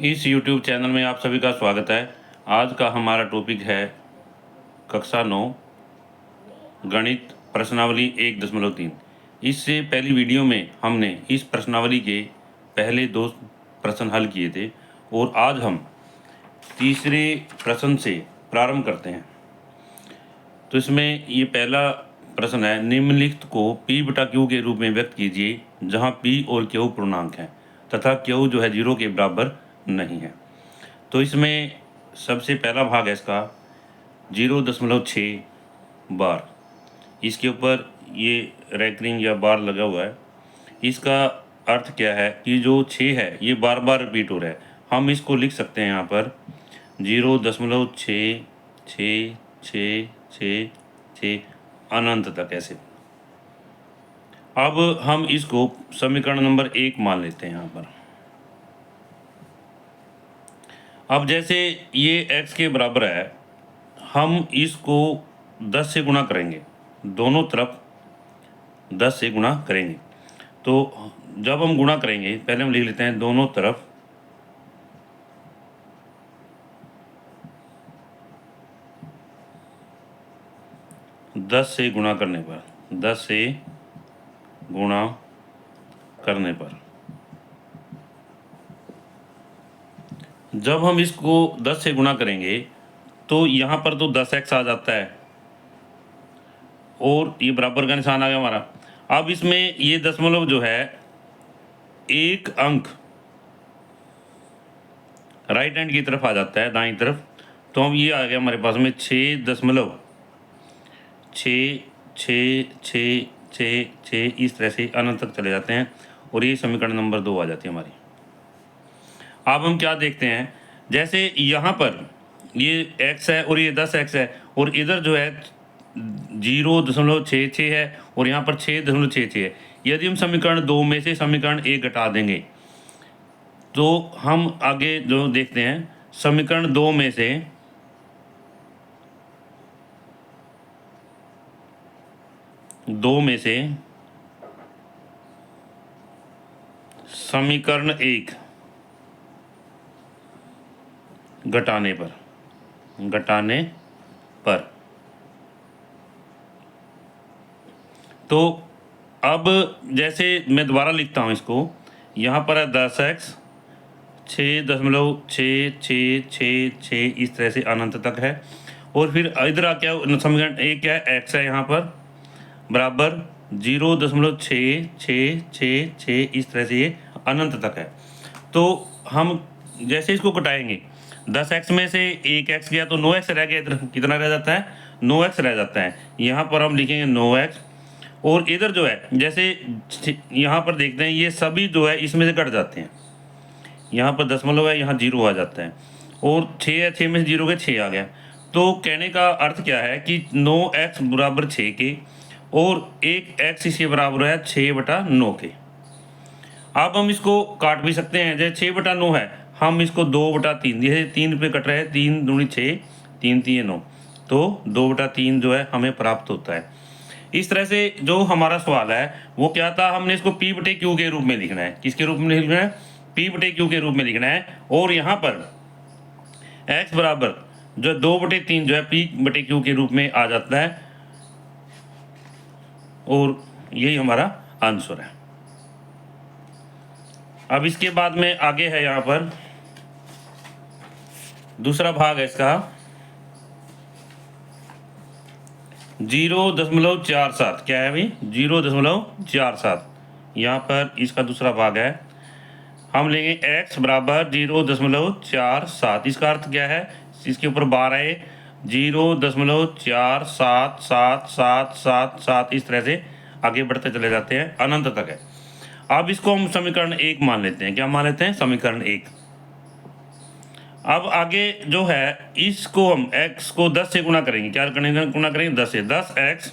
इस YouTube channel में आप सभी का स्वागत है। आज का हमारा टॉपिक है कक्षा 9 गणित प्रश्नावली 1.3। इससे पहली वीडियो में हमने इस प्रश्नावली के पहले 2 प्रश्न हल किए थे और आज हम तीसरे प्रश्न से प्रारंभ करते हैं। तो इसमें ये पहला प्रश्न है, निम्नलिखित को P/Q के रूप में व्यक्त कीजिए जहाँ P और Q पूर्णांक हैं तथा Q जो है 0 के बराबर नहीं है। तो इसमें सबसे पहला भाग है इसका 0.6 बार। इसके ऊपर ये रैंकरिंग या बार लगा हुआ है। इसका अर्थ क्या है कि जो 6 है ये बार बार रिपीट हो रहा है। हम इसको लिख सकते हैं यहाँ पर 0.6 अनंत तक ऐसे। अब हम इसको समीकरण नंबर 1 मान लेते हैं यहाँ पर। अब जैसे ये x के बराबर है, हम इसको 10 से गुणा करेंगे, दोनों तरफ 10 से गुणा करेंगे। तो जब हम गुणा करेंगे, पहले हम लिख लेते हैं दोनों तरफ 10 से गुणा करने पर, 10 से गुणा करने पर जब हम इसको 10 से गुणा करेंगे तो यहाँ पर तो 10x आ जाता है और ये बराबर का निशान आ गया हमारा। अब इसमें ये दशमलव जो है एक अंक राइट हैंड की तरफ आ जाता है, दाईं तरफ। तो हम ये आ गया हमारे पास में 6.6 इस तरह से अनंत तक चले जाते हैं और ये समीकरण नंबर 2 आ जाती है हमारी। अब हम क्या देखते हैं, जैसे यहाँ पर ये x है और ये 10x है और इधर जो है 0.66 है और यहाँ पर 6.66 है। यदि हम समीकरण 2 में से समीकरण 1 घटा देंगे तो हम आगे जो देखते हैं, समीकरण 2 में से समीकरण 1 घटाने पर तो अब जैसे मैं दोबारा लिखता हूँ इसको, यहाँ पर है 10x 6.6 इस तरह से अनंत तक है और फिर इधर आ क्या समीकरण 1 क्या है, x है यहाँ पर बराबर 0.6 इस तरह से ये अनंत तक है। तो हम जैसे इसको घटाएंगे, 10x में से 1x गया तो 9x रह गया, इधर कितना रह जाता है, 9x रह जाता है। यहाँ पर हम लिखेंगे 9x और इधर जो है जैसे यहाँ पर देखते हैं ये सभी जो है इसमें से कट जाते हैं। यहाँ पर दशमलव है, यहाँ 0 आ जाता है और 6 है, 6 में से 0 के 6 आ गया। तो कहने का अर्थ क्या है कि 9x बराबर 6 के और 1x इसके बराबर है 6/9 के। अब हम इसको काट भी सकते हैं, जैसे 6/9 है, हम इसको 2/3, जैसे 3 पे कट रहे हैं, 3 दूनी 6, 3 3 9, तो 2/3 जो है हमें प्राप्त होता है। इस तरह से जो हमारा सवाल है वो क्या था, हमने इसको P/Q के रूप में लिखना है। किसके रूप में लिखना है, P/Q के रूप में लिखना है। और यहाँ पर x बराबर जो 2/3 जो है P/Q के रूप में आ जाता है और यही हमारा आंसर है। अब इसके बाद में आगे है, यहाँ पर दूसरा भाग है इसका 0.47। क्या है भाई, 0.47। यहाँ पर इसका दूसरा भाग है, हम लेंगे x बराबर 0.47। इसका अर्थ क्या है, इसके ऊपर बार है 0.477777 इस तरह से आगे बढ़ते चले जाते हैं, अनंत तक है। अब इसको हम समीकरण 1 मान लेते हैं। क्या मान लेते हैं, समीकरण 1। अब आगे जो है इसको हम x को 10 से गुणा करेंगे। क्या करेंगे, गुणा करेंगे 10 से। 10x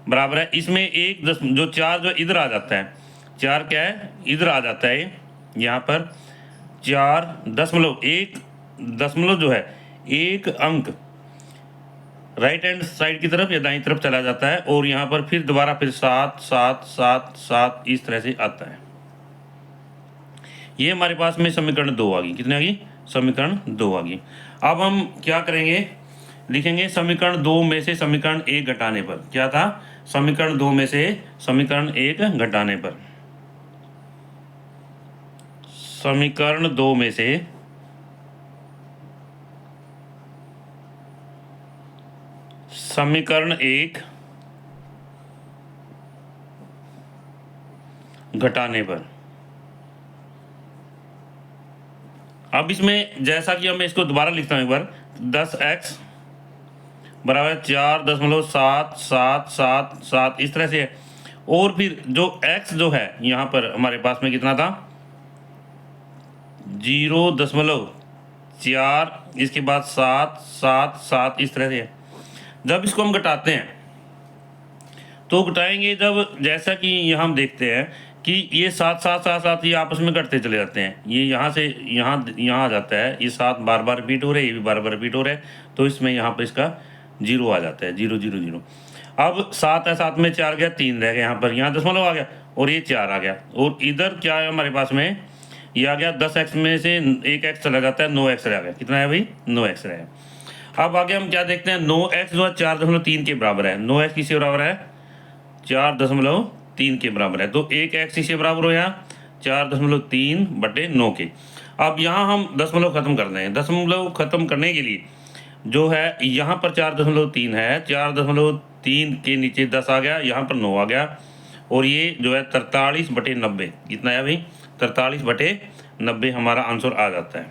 बराबर है, इसमें एक 10 जो 4 जो इधर आ जाता है, 4 क्या है इधर आ जाता है, यहाँ पर 4.1 दशमलव जो है एक अंक राइट हैंड साइड की तरफ या दाईं तरफ चला जाता है और यहाँ पर फिर दोबारा फिर 7 7 7 7 इस तरह से आता है। ये हमारे पास में समीकरण 2 आ गई। कितनी आ गई? समीकरण 2 आ गई। अब हम क्या करेंगे, लिखेंगे समीकरण 2 में से समीकरण 1 घटाने पर। क्या था? समीकरण 2 में से समीकरण 1 घटाने पर, समीकरण 2 में से समीकरण 1 घटाने पर। अब इसमें जैसा कि मैं इसको दोबारा लिखता हूं एक बार, 10x बराबर 4.77777 इस तरह से है। और फिर जो x जो है यहाँ पर हमारे पास में कितना था? 0.4, इसके बाद 777 इस तरह से है। जब इसको हम घटाते हैं तो घटाएंगे जब, जैसा कि यहाँ हम देखते हैं कि ये 7 ये आपस में घटते चले जाते हैं। ये यहाँ से यहाँ आ जाता है, ये 7 बार बार रिपीट हो रहे हैं, ये भी बार बार रिपीट हो रहे हैं, तो इसमें यहाँ पर इसका 0 आ जाता है, 0 0 0। अब 7 है, 7 में 4 गया, 3 रह गया यहाँ पर, यहाँ दशमलव आ गया और ये 4 आ गया। और इधर क्या है हमारे पास में, ये आ गया 10x में से 1x चला जाता है, 9x रह गया। कितना है भाई? 9x रह गया। अब आगे हम क्या देखते हैं, 9x जो है 4.3 के बराबर है। 9x किसके बराबर है? 4.3 के बराबर है। तो 1x किसके बराबर हो यहाँ? 4.3/9 के। अब यहाँ हम दशमलव खत्म कर दें। दशमलव खत्म करने के लिए जो है यहाँ पर 4.3 है, 4.3 के नीचे 10 आ गया, यहाँ पर 9 आ गया, और ये जो है 43/90। कितना है भाई? 43/90 हमारा आंसर आ जाता है।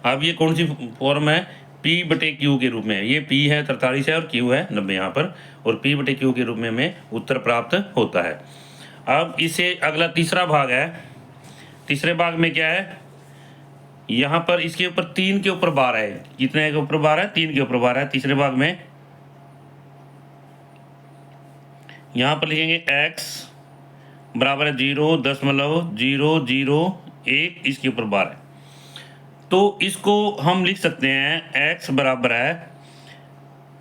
अब ये कौन सी फॉर्म है? P/Q के रूप में। ये P है 43 है और Q है 90 यहाँ पर, और P/Q के रूप में हमें उत्तर प्राप्त होता है। अब इसे अगला तीसरा भाग है। तीसरे भाग में क्या है, यहाँ पर इसके ऊपर 3 के ऊपर बार है। कितने के ऊपर बार है? 3 के ऊपर बार है। तीसरे भाग में यहाँ पर लिखेंगे x बराबर है 0.001, इसके ऊपर बार है। तो इसको हम लिख सकते हैं x बराबर है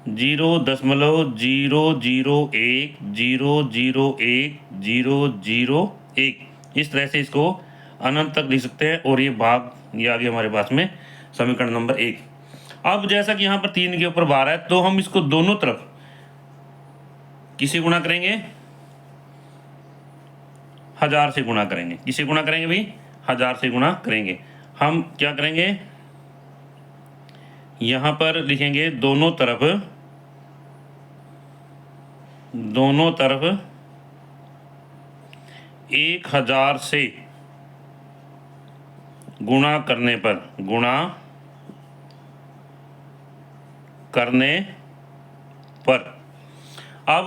0.001001001, इस तरह से इसको अनंत तक लिख सकते हैं। और ये भाग ये आ गया हमारे पास में समीकरण नंबर 1। अब जैसा कि यहाँ पर 3 के ऊपर बार है, तो हम इसको दोनों तरफ किसे गुणा करेंगे? 1000 से गुणा करेंगे। किसे गुणा करेंगे भाई? 1000 से गुणा करेंगे। हम क्या करेंगे, यहाँ पर लिखेंगे दोनों तरफ 1000 से गुणा करने पर अब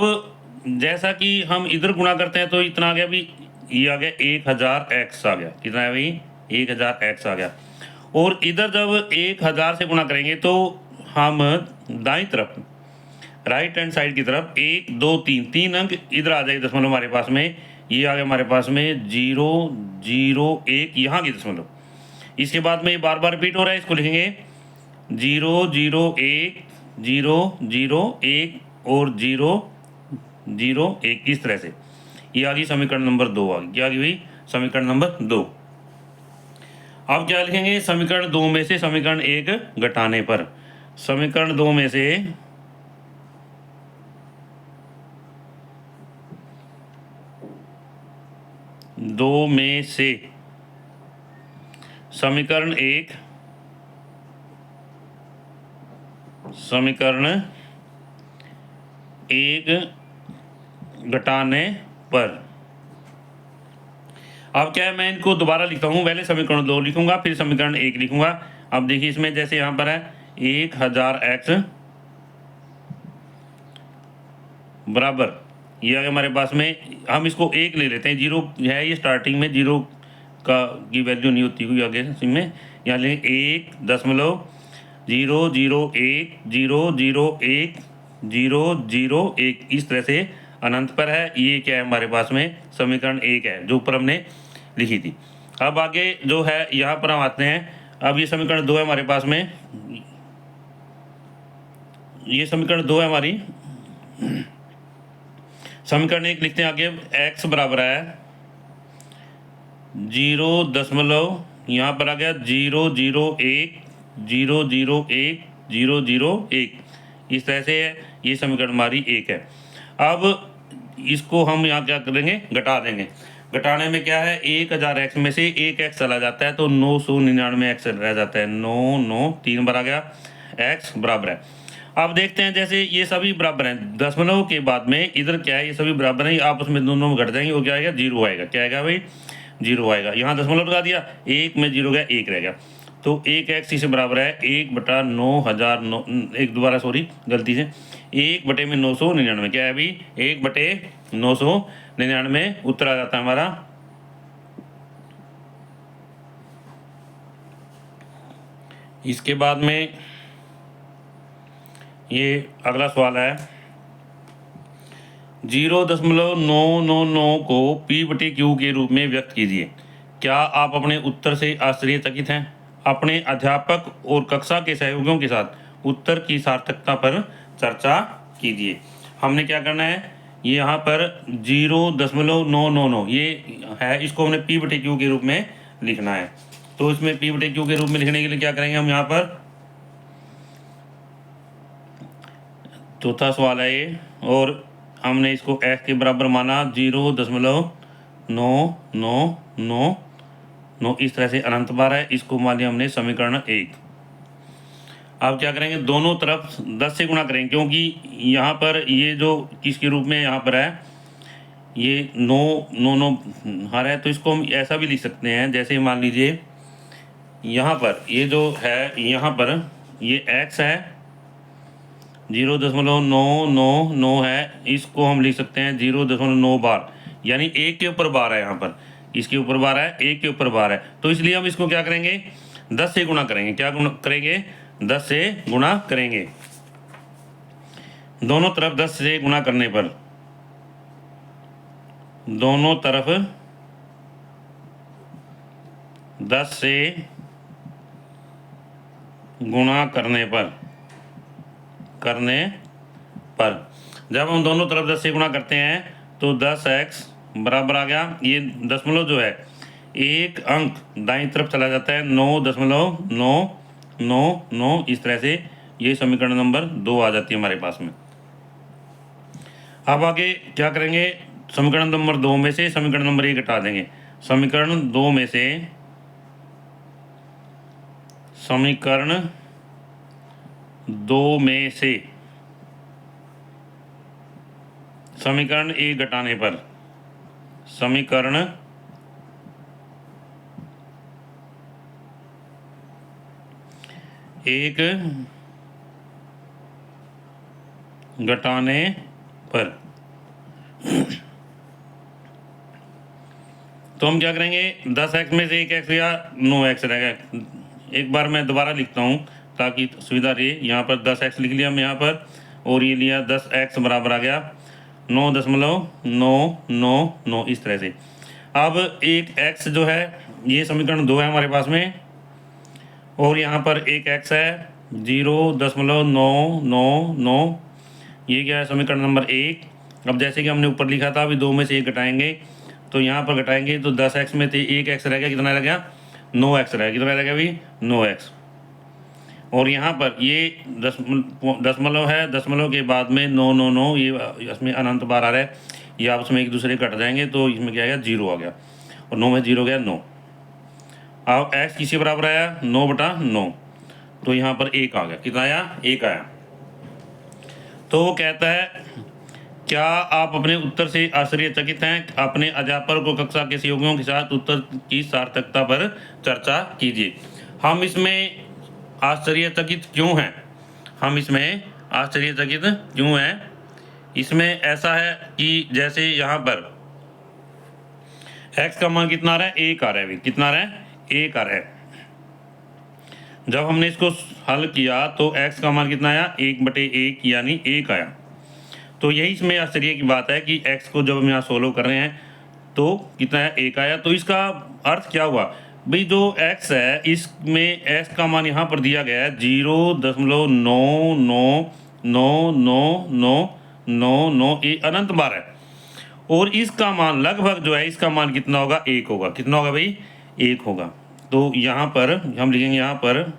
जैसा कि हम इधर गुणा करते हैं तो इतना आ गया भी, ये आ गया 1000x आ गया। कितना है भाई? 1000x आ गया। और इधर जब 1000 से गुणा करेंगे तो हम दाईं तरफ राइट हैंड साइड की तरफ 1 2 3 अंक इधर आ जाएगी दशमलव हमारे पास में। ये आ गया हमारे पास में 0 0 1 यहाँ की दशमलव। इसके बाद में ये बार बार रिपीट हो रहा है, इसको लिखेंगे 0 0 1 0 0 1 और 0 0 1, इस तरह से। ये आ गई समीकरण नंबर 2 आ गई। क्या आ गई भाई? समीकरण नंबर 2। अब क्या लिखेंगे, समीकरण 2 में से समीकरण 1 घटाने पर। समीकरण 2 में से समीकरण 1 घटाने पर। अब क्या है, मैं इनको दोबारा लिखता हूँ। पहले समीकरण 2 लिखूंगा, फिर समीकरण 1 लिखूंगा। अब देखिए इसमें जैसे यहाँ पर है 1000x बराबर, ये आ गया हमारे पास में। हम इसको 1 ले लेते हैं, 0 है ये स्टार्टिंग में, 0 की वैल्यू नहीं होती हुई आगे इसमें। यहाँ लेंगे 1.001001001 इस तरह से अनंत पर है। ये क्या है हमारे पास में? समीकरण 1 है जो ऊपर हमने लिखी थी। अब आगे जो है यहाँ पर हम आते हैं। अब ये समीकरण 2 है हमारे पास में, ये समीकरण 2 है हमारी। समीकरण 1 लिखते हैं आगे, x बराबर है 0.1 यहाँ पर आ गया 001 001 001, इस तरह से है। ये समीकरण हमारी 1 है। अब इसको हम यहाँ क्या करेंगे, घटा देंगे। घटाने में क्या है, 1000x में से 1 x चला जाता है तो 999 x रह जाता है। 9 9 3 बार आ गया, x बराबर है। अब देखते हैं, जैसे ये सभी बराबर हैं, दशमलव के बाद में इधर क्या है, ये सभी बराबर हैं, आपस में दोनों में घट जाएंगे, वो क्या आएगा, 0 आएगा। क्या आएगा भाई, 0 आएगा। यहाँ दशमलव लगा दिया, 1 में 0 गया, 1 रह गया, तो 1x इसे बराबर है 1/9,009, एक दोबारा सॉरी गलती से, 1/999। क्या है अभी, 1/999 उत्तर आ जाता है हमारा। इसके बाद में ये अगला सवाल है, 0.999 को P/Q के रूप में व्यक्त कीजिए। क्या आप अपने उत्तर से आश्चर्यचकित हैं? अपने अध्यापक और कक्षा के सहयोगियों के साथ उत्तर की सार्थकता पर चर्चा कीजिए। हमने क्या करना है, ये यहाँ पर 0.999 ये है, इसको हमने P/Q के रूप में लिखना है। तो इसमें P/Q के रूप में लिखने के लिए क्या करेंगे हम, यहाँ पर चौथा सवाल है ये, और हमने इसको x के बराबर माना 0.999, इस तरह से अनंत बार है, इसको मान लिया हमने समीकरण 1। अब क्या करेंगे, दोनों तरफ 10 से गुणा करेंगे, क्योंकि यहाँ पर ये जो किसके रूप में यहाँ पर है, ये 9 हर है, तो इसको हम ऐसा भी लिख सकते हैं, जैसे मान लीजिए यहाँ पर ये जो है, यहाँ पर ये x है 0.999 है, इसको हम लिख सकते हैं 0.9 बार, यानी 1 के ऊपर बार है, यहाँ पर इसके ऊपर बार है, 1 के ऊपर बार है, तो इसलिए हम इसको क्या करेंगे, 10 से गुणा करेंगे। क्या गुणा करेंगे, 10 से गुणा करेंगे। दोनों तरफ 10 से गुणा करने पर, दोनों तरफ 10 से गुणा करने पर जब हम दोनों तरफ 10 से गुणा करते हैं तो 10x बराबर आ गया, ये दशमलव जो है एक अंक दाईं तरफ चला जाता है, 9.999, इस तरह से ये समीकरण नंबर 2 आ जाती है हमारे पास में। अब आगे क्या करेंगे, समीकरण नंबर 2 में से समीकरण नंबर 1 हटा देंगे। समीकरण 2 में से समीकरण 2 में से समीकरण 1 घटाने पर, समीकरण 1 घटाने पर तो हम क्या करेंगे, 10x में से 1x या 9x रहेगा। एक बार मैं दोबारा लिखता हूँ ताकि सुविधा रहे। यहाँ पर 10x लिख लिया हम यहाँ पर, और ये लिया 10x बराबर आ गया 9.999, इस तरह से। अब एक x जो है, ये समीकरण 2 है हमारे पास में, और यहाँ पर एक x है 0.999, ये क्या है, समीकरण नंबर 1। अब जैसे कि हमने ऊपर लिखा था, अभी 2 में से 1 घटाएंगे, तो यहाँ पर घटाएंगे तो 10x में से 1x रह गया, कितना रह गया, 9x रह गया, कितना रह गया अभी, 9x। और यहाँ पर ये दशमलव है, दशमलव के बाद में 999, ये इसमें अनंत बार आ रहा है, ये आपस में एक दूसरे कट जाएंगे, तो इसमें क्या आएगा, 0 आ गया, और 9 में 0 गया 9। अब x किसी बराबर आया, 9/9, तो यहाँ पर 1 आ गया, कितना आया, 1 आया। तो वो कहता है, क्या आप अपने उत्तर से आश्चर्यचकित हैं? अपने अध्यापक को कक्षा के सहयोगियों के साथ उत्तर की सार्थकता पर चर्चा कीजिए। हम इसमें आश्चर्यचकित क्यों हैं, हम इसमें आश्चर्यचकित क्यों हैं, इसमें ऐसा है कि जैसे यहाँ पर x का मान कितना आ रहा है, 1 आ रहा है, कितना आ रहा है, 1 आ रहा है। जब हमने इसको हल किया तो x का मान कितना आया, 1/1 यानी 1 आया। तो यही इसमें आश्चर्य की बात है कि x को जब हम यहाँ सोल्व कर रहे हैं तो कितना है, 1 आया। तो इसका अर्थ क्या हुआ भाई, जो x है इसमें x का मान यहाँ पर दिया गया है 0.99999, ये अनंत बार है, और इसका मान लगभग जो है इसका मान कितना होगा, 1 होगा। कितना होगा भाई, 1 होगा। तो यहाँ पर हम लिखेंगे, यहाँ पर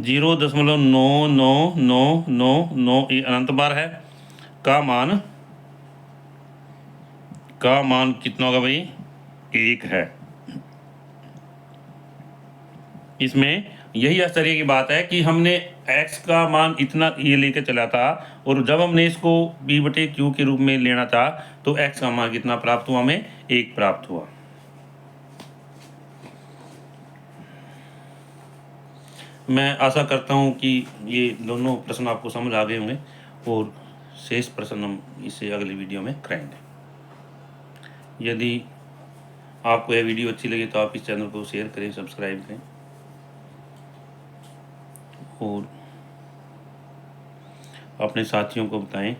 0.99999 ये अनंत बार है। का मान कितना होगा भाई, 1 है। इसमें यही आश्चर्य की बात है कि हमने x का मान इतना ये लेके चला था, और जब हमने इसको b/q के रूप में लेना था तो x का मान कितना प्राप्त हुआ, हमें 1 प्राप्त हुआ। मैं आशा करता हूँ कि ये दोनों प्रश्न आपको समझ आ गए होंगे, और शेष प्रश्न हम इसे अगली वीडियो में कराएंगे। यदि आपको यह वीडियो अच्छी लगी तो आप इस चैनल को शेयर करें, सब्सक्राइब करें, और अपने साथियों को बताएं।